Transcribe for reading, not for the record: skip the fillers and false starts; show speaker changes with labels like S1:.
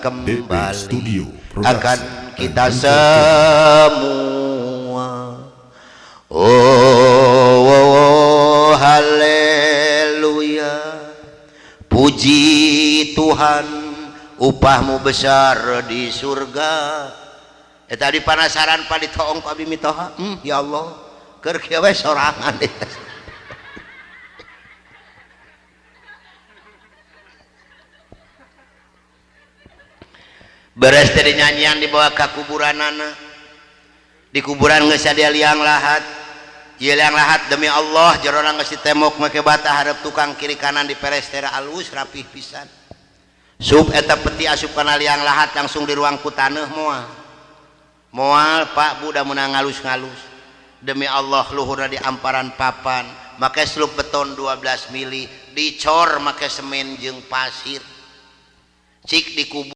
S1: kembali
S2: akan
S1: kita semua. Oh, haleluya, puji Tuhan, upahmu besar di surga. Tadi panasaran pak ditoong pak bimitoha, ya Allah, keur kieu we sorangan deh. Beres dari nyanyian dibawa ke kuburanana, di kuburan geus aya liang lahat. Ieu liang lahat demi Allah jerona geus ditemok make bata hareup tukang kiri kanan diperes tera alus rapih pisan. Sub eta peti asup kana liang lahat langsung di ruang ku taneuh moal pak bu da meunang ngalus-ngalus. Demi Allah luhurna di amparan papan make sluk beton 12 mili dicor make semen jeung pasir. Cik di kubur